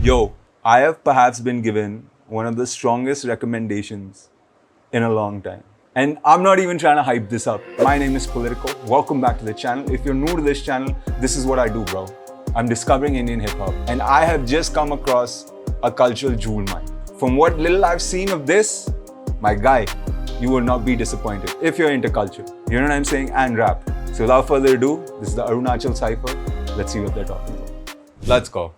Yo, I have perhaps been given one of the strongest recommendations in a long time. And I'm not even trying to hype this up. My name is Paullytical. Welcome back to the channel. If you're new to this channel, this is what I do, bro. I'm discovering Indian hip hop. And I have just come across a cultural jewel mine. From what little I've seen of this, my guy, you will not be disappointed if you're into culture. You know what I'm saying? And rap. So without further ado, this is the Arunachal Cypher. Let's see what they're talking about. Let's go.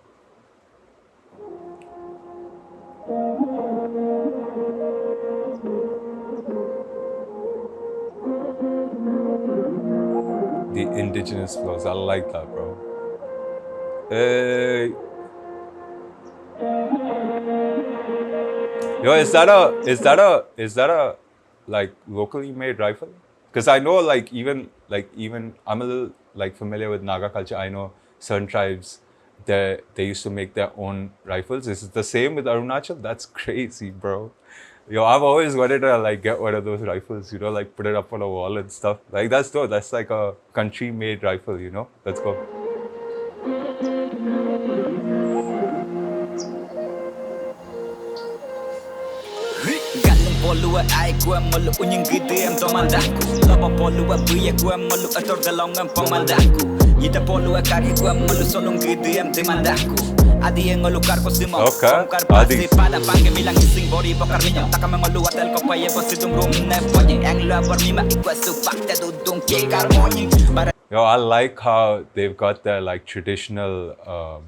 The indigenous flows. I like that, bro. Hey. Yo, is that a like locally made rifle? Because I know even I'm a little familiar with Naga culture. I know certain tribes they used to make their own rifles. Is it the same with Arunachal? That's crazy, bro. Yo, I've always wanted to get one of those rifles, put it up on a wall and stuff. That's dope. That's like a country-made rifle, Let's go. Okay. Adi. Yo, I like how they've got their traditional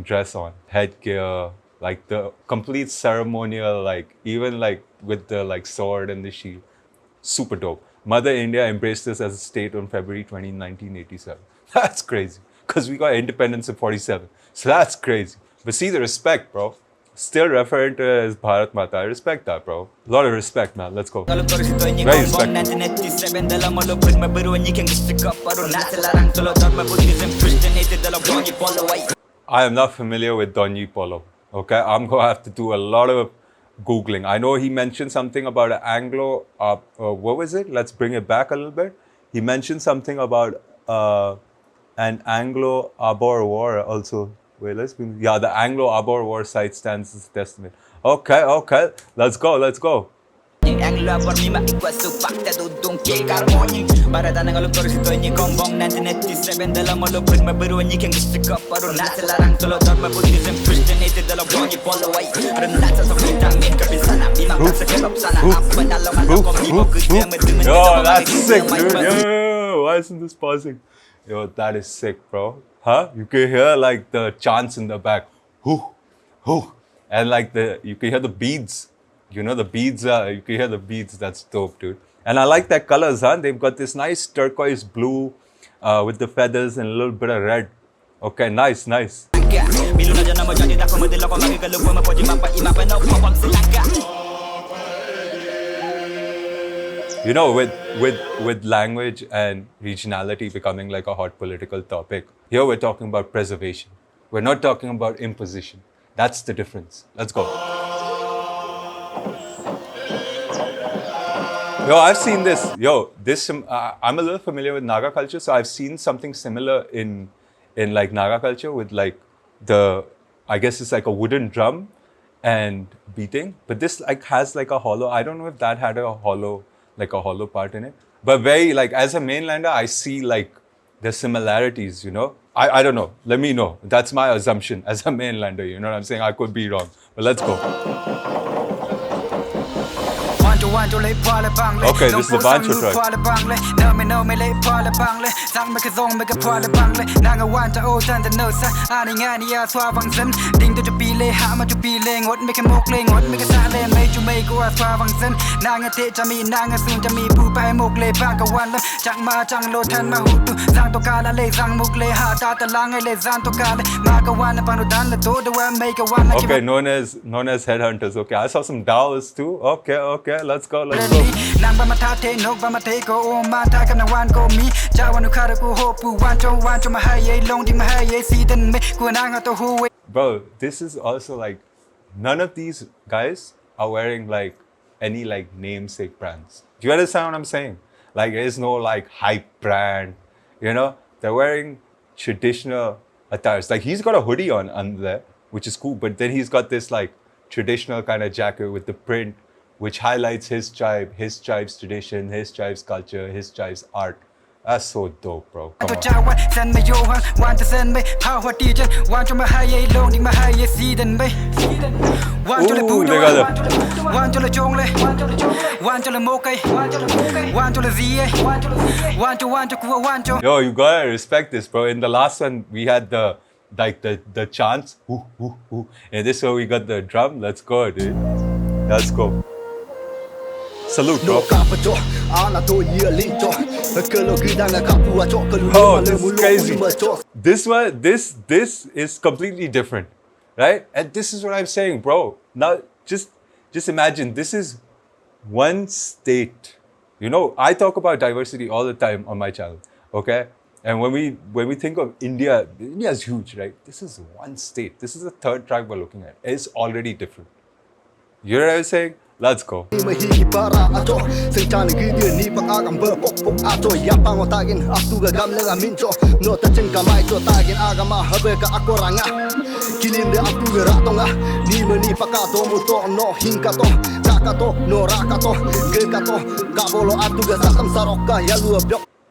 dress on, headgear, the complete ceremonial, even with the sword and the shield. Super dope. Mother India embraced this as a state on February 20, 1987. That's crazy. Because we got independence in 47. So that's crazy. But see the respect, bro. Still referring to it as Bharat Mata. I respect that, bro. A lot of respect, man. Let's go. Very respectful. I am not familiar with Donyi Polo. Okay, I'm going to have to do a lot of Googling. I know he mentioned something about an Anglo, what was it? Let's bring it back a little bit. He mentioned something about an Anglo-Abor war also. Wait, yeah, the Anglo-Abor war site stands as a testament. Okay. Let's go. Yo, that's sick, dude. Yo, why isn't this pausing? Yo, that is sick, bro. Huh? You can hear the chants in the back. Hoo. And you can hear the beads. The beads you can hear the beads. That's dope, dude. And I like their colors, huh? They've got this nice turquoise blue with the feathers and a little bit of red. Okay, nice. With language and regionality becoming a hot political topic, here we're talking about preservation. We're not talking about imposition. That's the difference. Let's go. Yo, I've seen this. I'm a little familiar with Naga culture, so I've seen something similar in Naga culture with I guess it's a wooden drum and beating. But this has a hollow. I don't know if that had a hollow part in it. But very as a mainlander, I see the similarities, I don't know. Let me know. That's my assumption as a mainlander, you know what I'm saying? I could be wrong. But let's go. Okay, this is the Bancho track. Okay, known as headhunters. Okay, I saw some dowels too. Okay, let's go. Bro, this is also none of these guys are wearing any namesake brands. Do you understand what I'm saying? There's no hype brand, they're wearing traditional attires. He's got a hoodie on under there. which is cool. But then he's got this like traditional kind of jacket with the print, which highlights his tribe, his tribe's tradition, his tribe's culture, his tribe's art. That's so dope, bro. Come on. Ooh, they got it. Yo, you gotta respect this, bro. In the last one, we had the chants. Ooh, ooh, ooh. And this one, we got the drum. Let's go, dude. Let's go. Salute, bro. Oh, this is crazy. This one, this is completely different, right? And this is what I'm saying, bro. Now, just imagine, this is one state. You know, I talk about diversity all the time on my channel, okay? And when we think of India, India is huge, right? This is one state. This is the third tribe we're looking at. It's already different. You know what I'm saying? Let's go.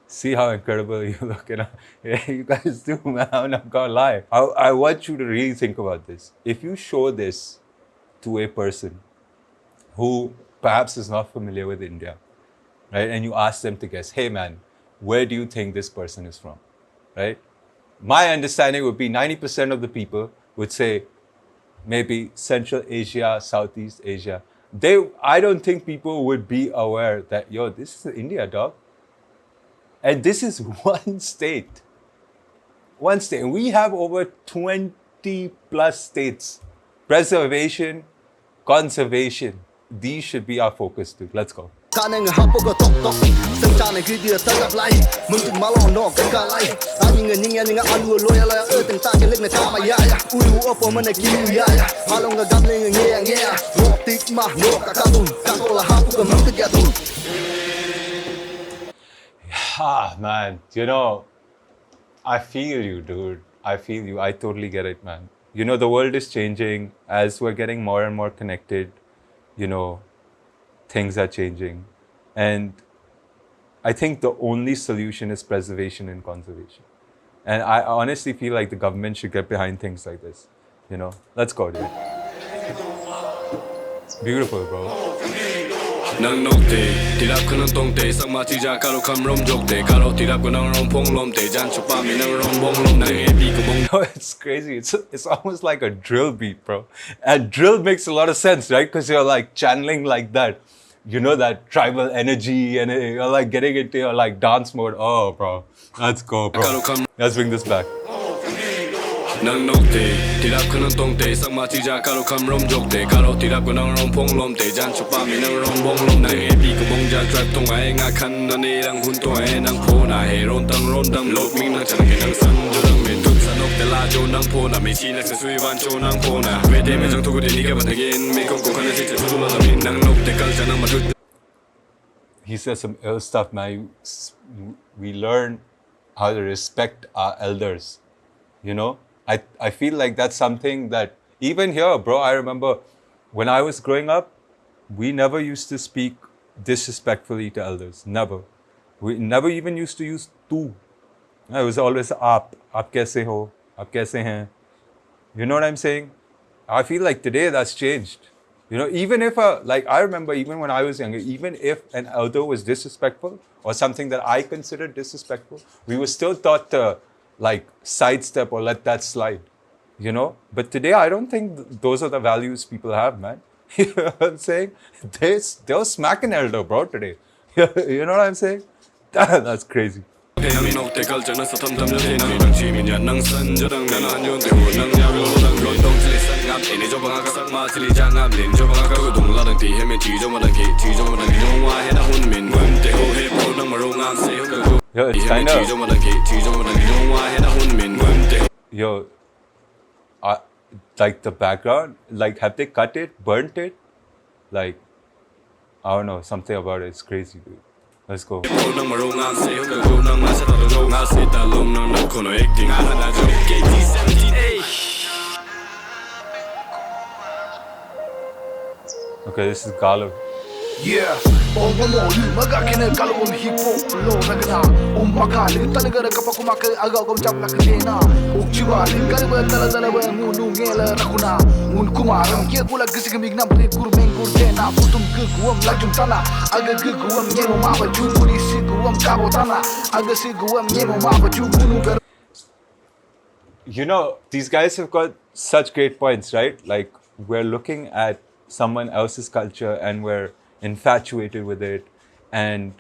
See how incredible you look, you know? You guys do, man. I'm not gonna lie. I want you to really think about this. If you show this to a person who perhaps is not familiar with India, right? And you ask them to guess, hey man, where do you think this person is from, right? My understanding would be 90% of the people would say maybe Central Asia, Southeast Asia. I don't think people would be aware that, yo, this is India, dog. And this is one state. One state. And we have over 20 plus states. Preservation, conservation. These should be our focus, dude. Let's go. Ah, man, you know, I feel you, dude. I feel you. I totally get it, man. You know, the world is changing as we're getting more and more connected. You know, things are changing. And I think the only solution is preservation and conservation. And I honestly feel like the government should get behind things like this. You know, let's go, dude. It's beautiful, bro. Nang no te, tirap ko ng tong te, sang matija karo kam rom jok te, karo tirap ko ng rom pong lom te, jan chupa mi ng rom bong lom nang epi ko bong. It's crazy. It's almost like a drill beat, bro. And drill makes a lot of sense, right? Because you're like channeling like that, you know, that tribal energy, and you're like getting into your like dance mode. Oh, bro, let's go, bro. Let's bring this back. Nang no te, tirap ko ng tong te, sang matija karo kam rom jok te, karo tirap ko ng rom pong lom te, jan chupa mi ng rom bong lom nang epi ko bong jan trap tong ay nga kan na nilang hunto ay nang po na he ron tang lok ming nang chan nang san jo nang me tut sa nok te la jo nang po na me chi nak sa sui wan jo nang po na we de me jang tu ko de ni ka batagin me kong ko kana si tu la min nang nok te kal nang matut. He says some ill stuff, man. We learn how to respect our elders, you know? I feel like that's something that even here, bro, I remember when I was growing up, we never used to speak disrespectfully to elders. Never. We never even used to use tu. It was always aap kaise ho, aap kaise hain. You know what I'm saying? I feel like today that's changed. You know, even if I remember even when I was younger, even if an elder was disrespectful or something that I considered disrespectful, we were still taught to like sidestep or let that slide, you know? But today, I don't think those are the values people have, man. You know what I'm saying? They'll smack an elder, bro, today. You know what I'm saying? That's crazy. Yo, it's kind of... Yo, like the background, like have they cut it, burnt it? Like, I don't know, something about it. It's crazy, dude. Let's go. Okay, this is Galo. Yeah, Omomo, Magakina, Galum, Hippo, Logana, Umaka, Litanaga, Kapakumaka, Agam Chaplakina, Uchiwa, Lingalaba, Taladala, Munungela, Rakuna, Munkuma, Yakula, Kisimigna, Kurmen, Kurtena, Putum Kukum, Lajutana, Agaguam, Yemama, Juni, Siguam, Kabotana, Agasiguam, Yemama, Junuga. You know, these guys have got such great points, right? Like, we're looking at someone else's culture and we're infatuated with it. And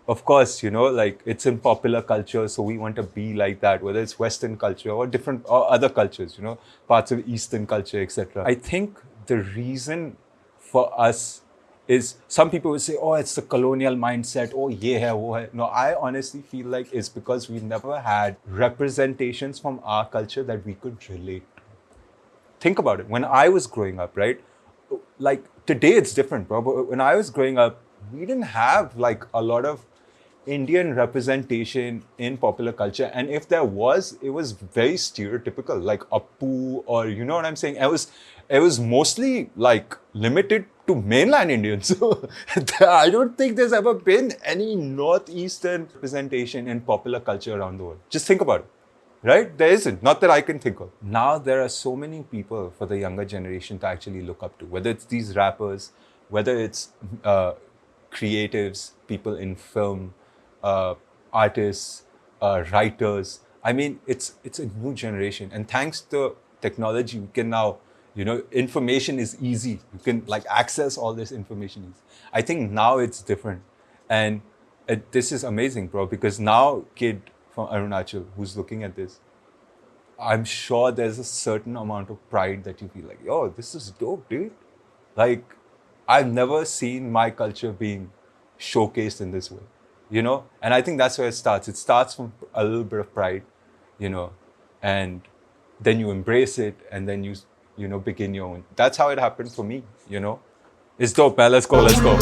of course, you know, like, it's in popular culture, so we want to be like that, whether it's Western culture or different or other cultures, you know, parts of Eastern culture, etc. I think the reason for us is, some people will say, oh, it's the colonial mindset, oh, yeah, hai, wo hai. No, I honestly feel like it's because we never had representations from our culture that we could relate to. Think about it. When I was growing up, right? Like, today it's different, bro. But when I was growing up, we didn't have like a lot of Indian representation in popular culture. And if there was, it was very stereotypical, like Appu, or you know what I'm saying? It was mostly like limited to mainland Indians. So I don't think there's ever been any Northeastern representation in popular culture around the world. Just think about it. Right? There isn't. Not that I can think of. Now there are so many people for the younger generation to actually look up to. Whether it's these rappers, whether it's creatives, people in film, artists, writers. I mean, it's a new generation. And thanks to technology, we can now, you know, information is easy. You can like access all this information easy. I think now it's different. And this is amazing, bro, because now kid from Arunachal who's looking at this, I'm sure there's a certain amount of pride that you feel like, yo, this is dope, dude. Like, I've never seen my culture being showcased in this way, you know? And I think that's where it starts. It starts from a little bit of pride, you know, and then you embrace it, and then you know, begin your own. That's how it happened for me, you know? It's dope, man. Let's go, let's go.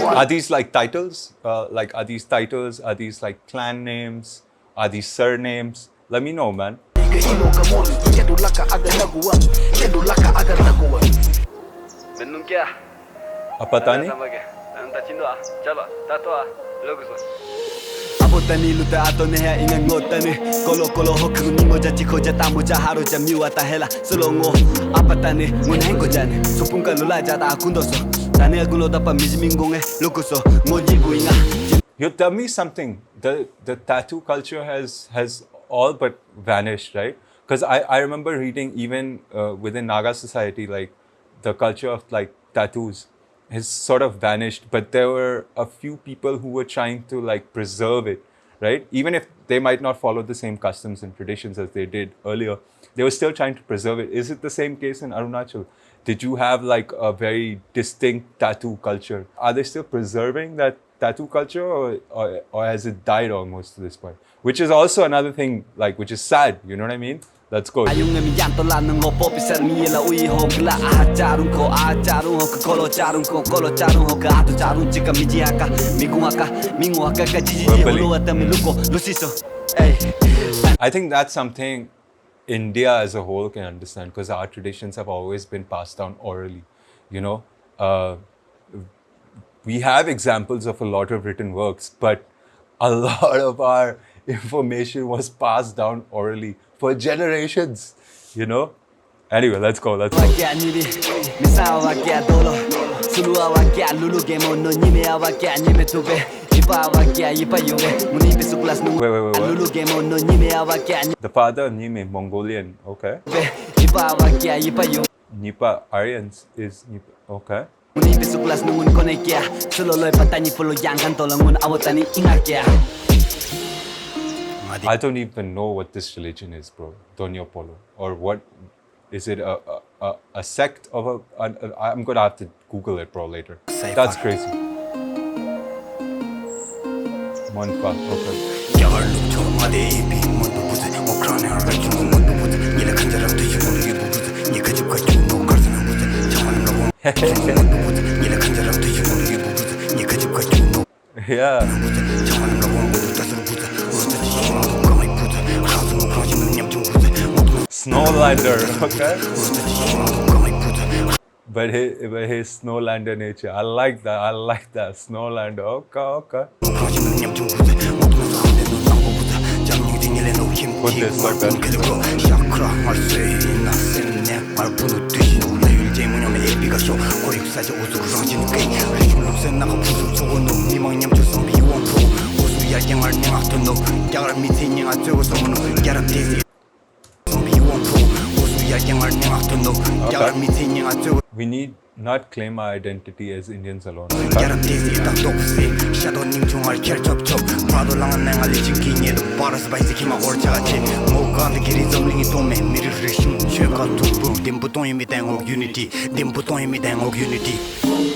Are these like titles? Are these titles? Are these like clan names? Are these surnames? Let me know, man. Apa tani? Abotani luta atone ha ingan ngotani kolo kolo hoku ningo jachi koja tamuja haru jamiu atahela solongo apatani munhengo jane sopunga lula jata akundoso tane agulo dapa mijmingonge lokuso ngoji guinga. You tell me something. The tattoo culture has all but vanished, right? Because I remember reading even within Naga society, like the culture of like tattoos has sort of vanished, but there were a few people who were trying to like preserve it, right? Even if they might not follow the same customs and traditions as they did earlier, they were still trying to preserve it. Is it the same case in Arunachal? Did you have like a very distinct tattoo culture? Are they still preserving that tattoo culture, or has it died almost to this point? Which is also another thing, like, which is sad, you know what I mean? Let's go. Ayung mi yanto lan ngo popi ser mi la ui ho gla jarun ko kolo jarun ko atu jarun chika mi jiaka minguaka ka jiji lo atami luko lusiso. I think that's something India as a whole can understand, because our traditions have always been passed down orally, you know. We have examples of a lot of written works, but a lot of our information was passed down orally for generations, you know. Anyway, let's go, let's go. Wait, the father of Nime, Mongolian, okay. Nipa, Aryans is Nipa, okay. I don't even know what this religion is, bro. Donyo Polo. Or what? Is it a sect of I'm gonna have to Google it, bro, later. Cypher. That's crazy. Monpa, okay. Yeah. Snowlander, okay? But his Snowlander nature. I like that. Snowlander. Okay. Put this like that. Okay. We need not claim our identity as Indians alone.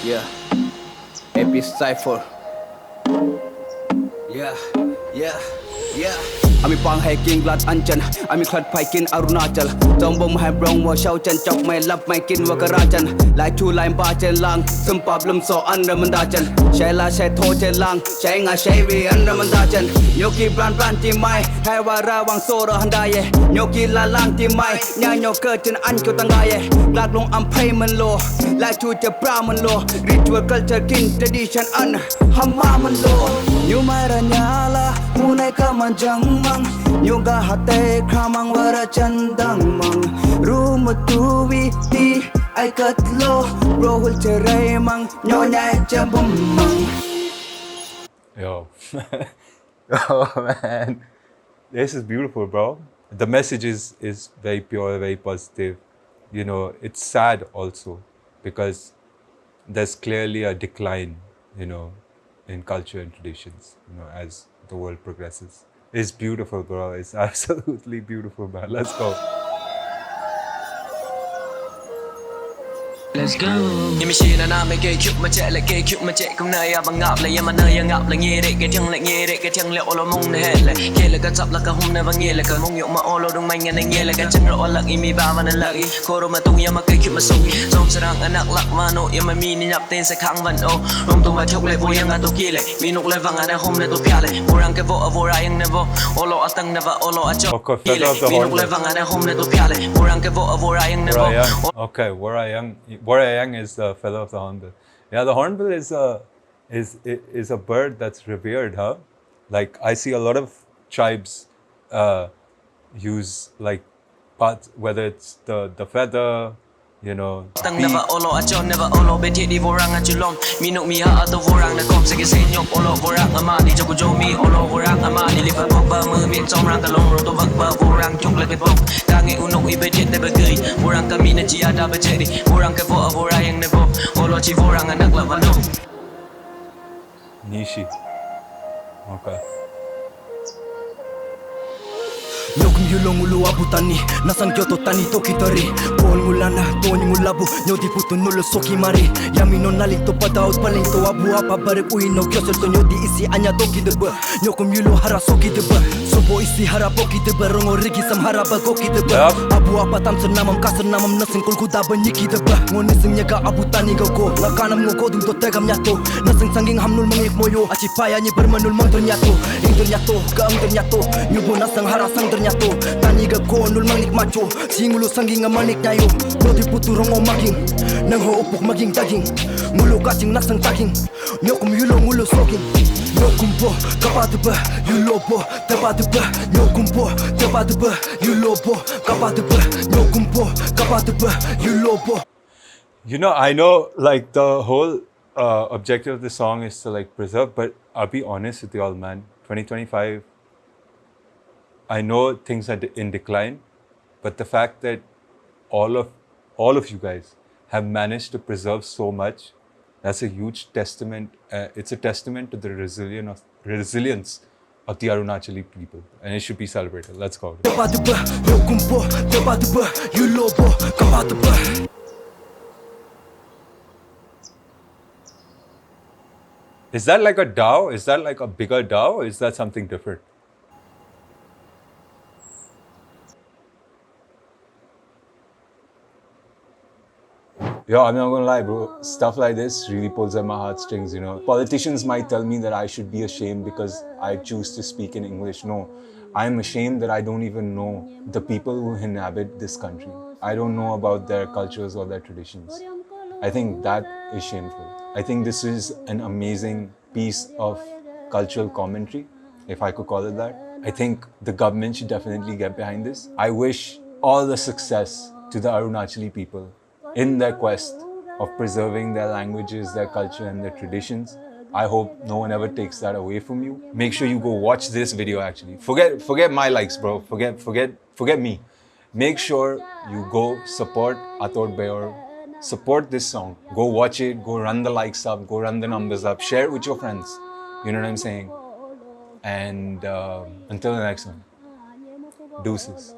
Yeah, epic Cypher. Yeah. Ami pang hai king blood anchan Ami khat pai kin Arunachal Trong bông hai brong wo shau chan chọc mai lap mai kin wa karajan Lai chu lai ba chen lang Sum problem so under mandajan Shai la shai tho chen lang Shai nga shai vi under mandajan Nyoki brand ti mai Hai wa ra wang so ro handaye Nyoki la lang ti mai Nya nyo ke chen an kyo tangaye Glad long am pay man lo Lai chu che bra man lo Ritual culture king tradition an Hamma man lo Nyu mai ra nyala Munai ka man jang mang Yoga hate kramang wara chandang mang Ruma tuwi ti ay katlo Rohul cheray mang Nyonya jambum mang. Yo. Oh man. This is beautiful, bro. The message is very pure, very positive. You know, it's sad also because there's clearly a decline, you know, in culture and traditions, you know, as the world progresses. It's beautiful, bro. It's absolutely beautiful, man. Let's go. Let's go. Như mình xin là nam cái chụp mà chạy lại cái chụp mà chạy cũng nơi bằng ngọc lại mà nơi ngọc là nghe đấy cái chân lại nghe đấy cái chân liệu ô lô mông này hết lại kia là cái chập là cái hôm nay và nghe là cái mông nhộn mà ô lô đông manh anh nghe là cái chân rõ là imi ba và nên là ý cô rồi mà tung mà cái chụp mà sung trong sẽ đang ăn nặc lạc mà nộ mà mi nhập tên sẽ kháng vận ô rong tung mà chọc lại vui anh tôi kia lại mi nục lại vàng anh hôm nay tôi pia lại vô răng cái vô ra anh này vô ô lô tăng này và ô lô chọc mi nục lại vàng anh hôm nay tôi pia lại vô răng cái vô ra anh này vô. Okay, Warayang is the feather of the hornbill. Yeah, the hornbill is a bird that's revered, huh? Like I see a lot of tribes use like parts, whether it's the feather, you know. Tăng never olo achon never olo beti di vorang achulom minuk mi ha ato vorang na kom sege senyok olo vorang ama di joku jomi olo vorang ama di lipat bok ba mơ miệng trong rang kalong ro to vak ba vorang chok la ke bok ta nge unok i beti te ba gei vorang kami na chi ada ba chedi vorang ke vo vorang ne vo olo chi vorang anak la vano Nishi. Okay. Yokum yulong ulu abutani nasan kyoto tani tokitari pol ngulana toni ngulabu nyodi putu nulo soki mari yami no nalik to padaut paling to abu apa bare uino kyosel to nyodi isi anya toki deba yokum yulo hara soki deba sobo isi hara poki deba rongo rigi sam hara ba goki deba abu apa tam senamam kasenamam nasing kul kuda banyiki deba ngoni sing nyaga abutani go nakanam ngo kodung to tegam nyato nasing sanging hamnul mangik moyo aci paya ni bermanul mang ternyato ing ternyato ka ang ternyato nyubu nasang hara sang ternyato tani ga konul manik macho singulu sanging manik nyayo dodi putu rongo maging nang ho upuk maging daging ngulu kacing nasang taging nyokum yulo ngulu soging nyokum po kapatba yulo po tapatba nyokum po tapatba yulo po kapatba nyokum po kapatba yulo po. You know, I know like the whole objective of the song is to like preserve, but I'll be honest with you all, man. 2025, I know things are in decline, but the fact that all of you guys have managed to preserve so much, that's a huge testament. It's a testament to the resilience of the Arunachali people, and it should be celebrated. Let's go. Is that like a DAO? Is that like a bigger DAO? Or is that something different? Yo, I'm not gonna lie, bro. Stuff like this really pulls at my heartstrings, you know. Politicians might tell me that I should be ashamed because I choose to speak in English. No, I'm ashamed that I don't even know the people who inhabit this country. I don't know about their cultures or their traditions. I think that is shameful. I think this is an amazing piece of cultural commentary, if I could call it that. I think the government should definitely get behind this. I wish all the success to the Arunachali people in their quest of preserving their languages, their culture and their traditions. I hope no one ever takes that away from you. Make sure you go watch this video actually. Forget my likes, bro. Forget me. Make sure you go support Atod Bayor. Support this song. Go watch it, go run the likes up, go run the numbers up, share it with your friends. You know what I'm saying? And until the next one, deuces.